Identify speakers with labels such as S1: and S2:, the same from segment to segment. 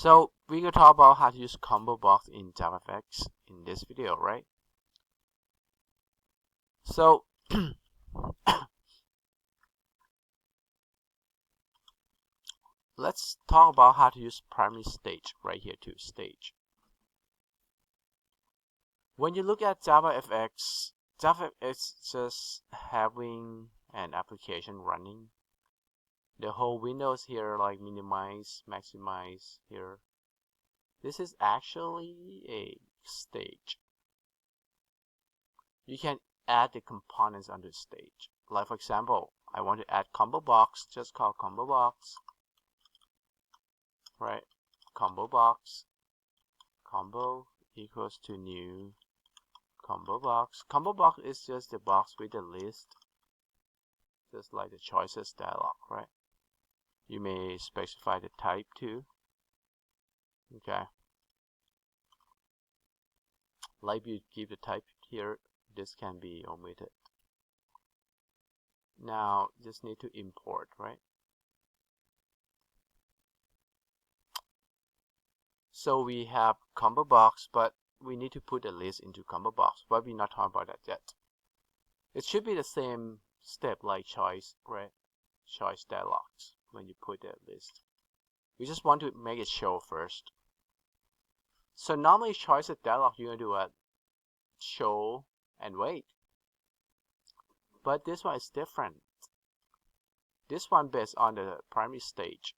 S1: So we're gonna talk about how to use combo box in JavaFX in this video, right? So let's talk about how to use primary stage right here too. Stage. When you look at JavaFX is just having an application running. The whole windows here, like minimize, maximize here. This is actually a stage. You can add the components on the stage. Like for example, I want to add combo box, just call combo box, right? Combo box, combo equals to new combo box. Combo box is just the box with the list, just like the choices dialog, right? You may specify the type too. Okay. Like you give the type here, this can be omitted. Now just need to import, right? So we have combo box, but we need to put a list into combo box, but we're not talking about that yet. It should be the same step like choice, right? Choice dialogs when you put the list. We just want to make it show first. So normally choice dialog you're gonna do a show and wait. But this one is different. This one based on the primary stage.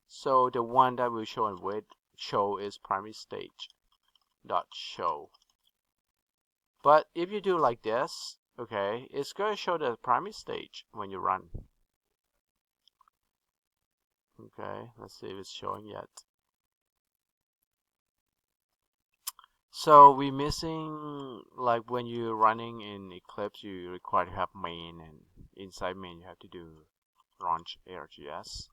S1: So the one that will show and wait show is primary stage dot show. But if you do like this, okay, it's going to show the primary stage when you run. Okay, let's see if it's showing yet. So we're missing, like when you're running in Eclipse, you require to have main, and inside main you have to do launch ARGS.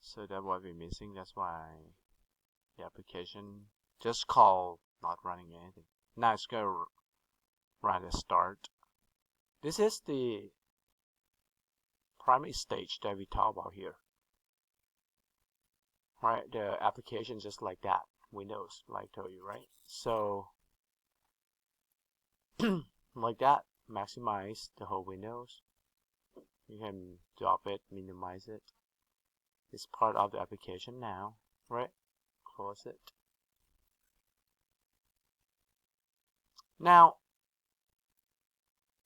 S1: So that's what we're missing. That's why the application just called not running anything. Now it's going to run a start. This is the primary stage that we talk about here. Right, the application just like that. Windows, like I told you, right? So like that, maximize the whole windows. You can drop it, minimize it. It's part of the application now, right? Close it. Now,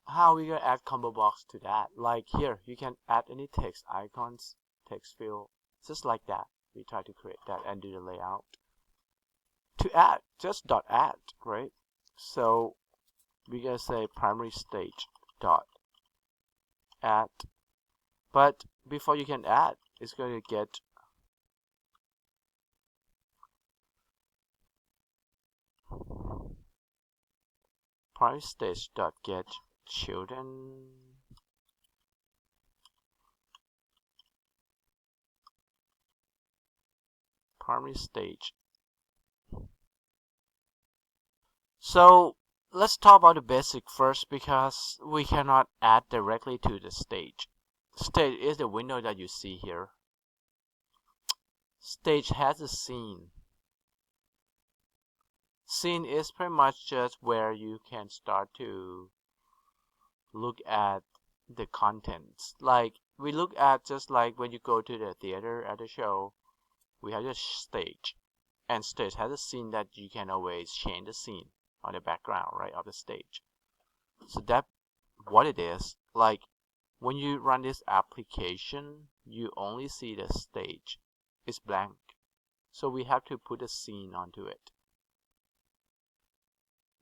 S1: how are we gonna add combo box to that? Like here, you can add any text icons, text field, just like that. We try to create that and do the layout. To add, just .add, right? So we're gonna say primary stage dot add. But before you can add, it's going to get primary stage dot get children primary stage. So let's talk about the basic first, because we cannot add directly to the stage. Stage is the window that you see here. Stage has a scene. Scene is pretty much just where you can start to look at the contents. Like we look at, just like when you go to the theater at the show, we have the stage, and stage has a scene that you can always change the scene on the background, right, of the stage. So that's what it is. Like when you run this application, you only see the stage. It's blank. So we have to put a scene onto it.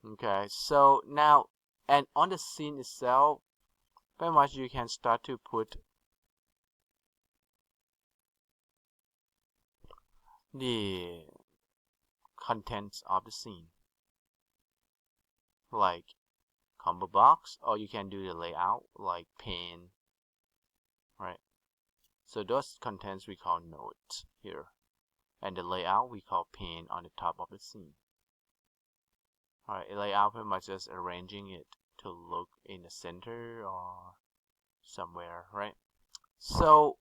S1: Okay, so now, and on the scene itself, pretty much you can start to put the contents of the scene, like combo box, or you can do the layout like pane, right? So those contents we call nodes here, and the layout we call pane on the top of the scene. Alright, layout pretty much just arranging it to look in the center or somewhere, right? So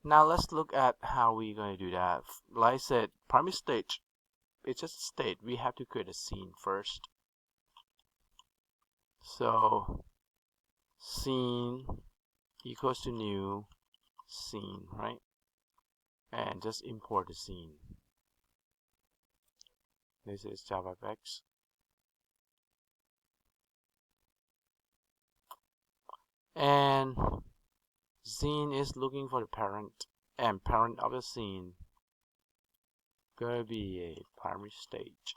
S1: Now let's look at how we're going to do that. Like I said, primary stage, it's just a state. We have to create a scene first. So scene equals to new scene, right? And just import the scene. This is JavaFX. And scene is looking for the parent, and parent of the scene gonna be a primary stage.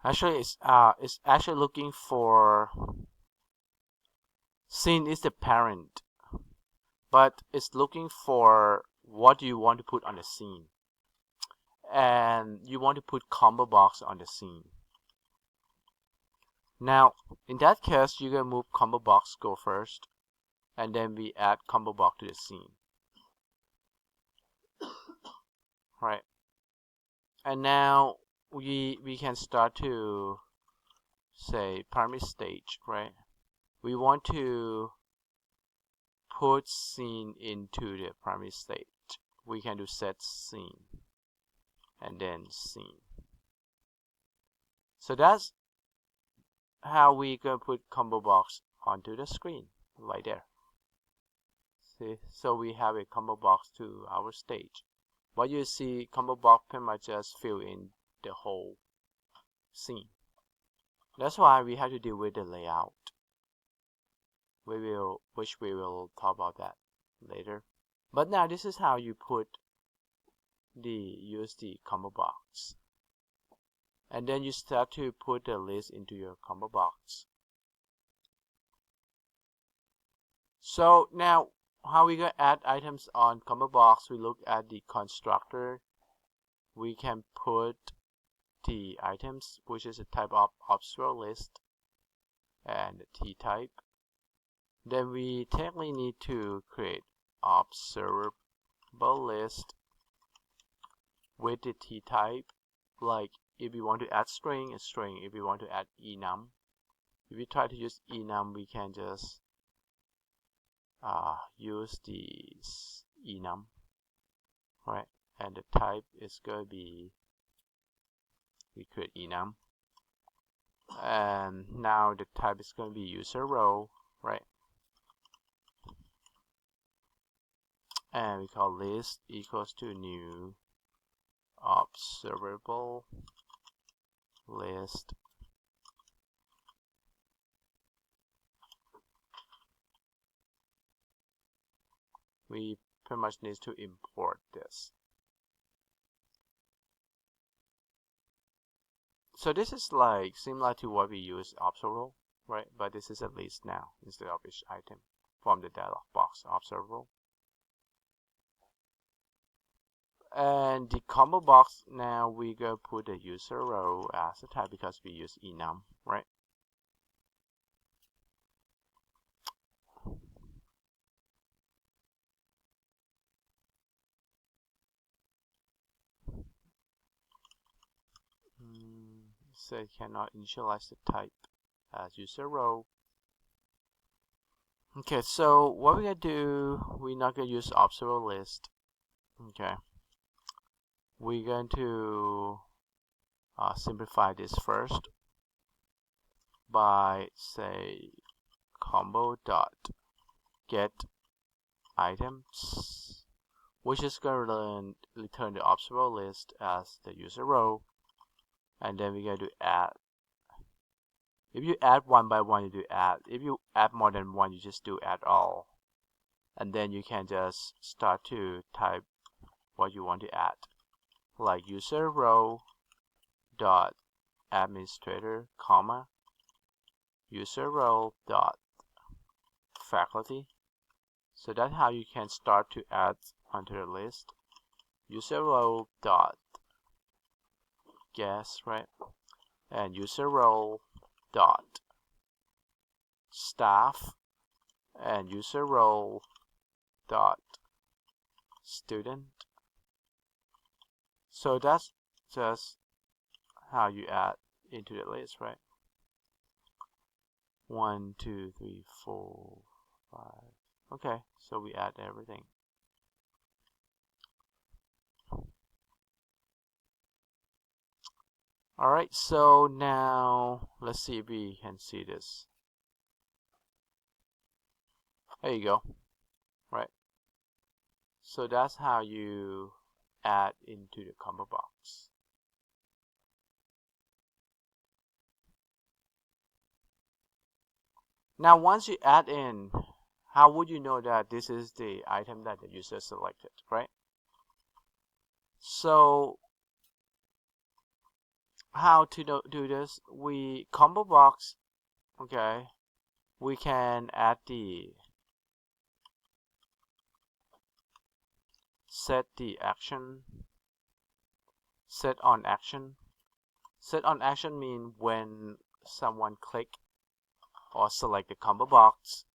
S1: Actually, it's actually looking for scene is the parent, but it's looking for what you want to put on the scene, and you want to put ComboBox on the scene. Now, in that case, you're gonna move ComboBox go first, and then we add ComboBox to the scene, right? And now we can start to say primary stage, right? We want to put scene into the primary stage. We can do set scene and then scene. So that's how we can put ComboBox onto the screen right there. See, so we have a ComboBox to our stage. What you see, ComboBox pretty much just fill in the whole scene. That's why we have to deal with the layout. Which we will talk about that later. But now this is how you use the ComboBox. And then you start to put the list into your ComboBox. So now how we gonna add items on ComboBox? We look at the constructor. We can put the items, which is a type of observable list, and the T type. Then we technically need to create observable list with the T type. Like if you want to add string, a string. If you want to add enum, if you try to use enum, we can just use the enum, right? And the type is going to be, we create enum, and now the type is going to be user row, right? And we call list equals to new observable list. We pretty much need to import this. So this is like similar to what we use observable, right? But this is a list now instead of each item from the dialog box observable. And the ComboBox, now we go put the user row as a type because we use enum, right? So it cannot initialize the type as user row. Okay, so what we're gonna do, we're not gonna use observable list. Okay, we're going to simplify this first by say combo.get items, which is going to return the observable list as the user row, and then we're going to add. If you add one by one, you do add. If you add more than one, you just do add all, and then you can just start to type what you want to add, like user row dot administrator, comma, user role dot faculty. So that's how you can start to add onto the list. User role dot guest, right? And user role dot staff, and user role dot student. So that's just how you add into the list, right? 1, 2, 3, 4, 5. Okay, so we add everything. Alright, so now let's see if we can see this. There you go. Right. So that's how you add into the combo box. Now once you add in, how would you know that this is the item that the user selected, right? So how to do this? We combo box, okay, we can add the set on action. Set on action mean when someone click or select the combo box,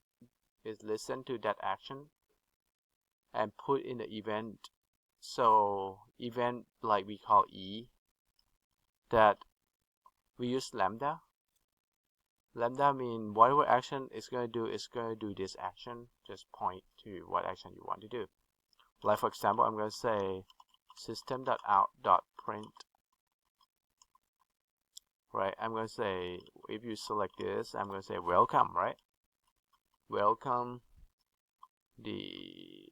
S1: is listen to that action and put in the event. So event like we call E, that we use lambda. Lambda mean whatever action it's going to do is going to do this action. Just point to what action you want to do. Like for example, I'm going to say system.out.print. Right, I'm going to say if you select this, I'm going to say welcome, right? Welcome the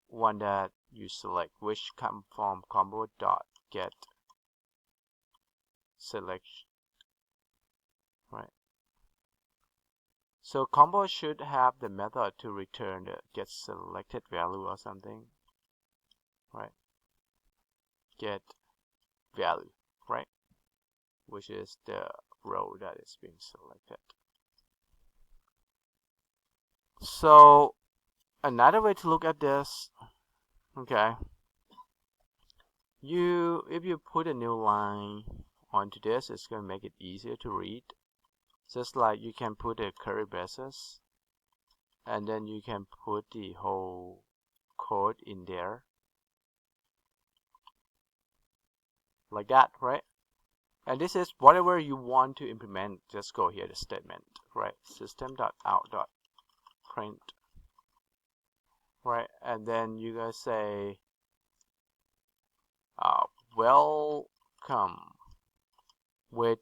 S1: one that you select, which come from combo.get selection, right? So combo should have the method to return the get selected value or something, right? Get value, right? Which is the row that is being selected. So another way to look at this, okay, if you put a new line onto this, it's going to make it easier to read. Just like you can put a curly braces, and then you can put the whole code in there, like that, right? And this is whatever you want to implement. Just go here to statement, right? System.out.print, right? And then you guys say welcome with,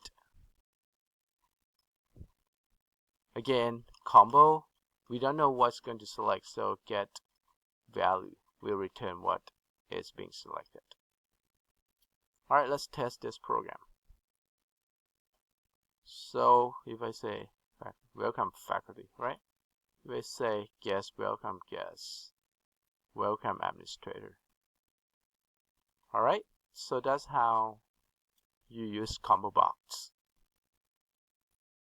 S1: again, combo. We don't know what's going to select, so get value will return what is being selected. Alright, let's test this program. So if I say welcome faculty, right? If I say guest, welcome administrator. Alright, so that's how you use combo box.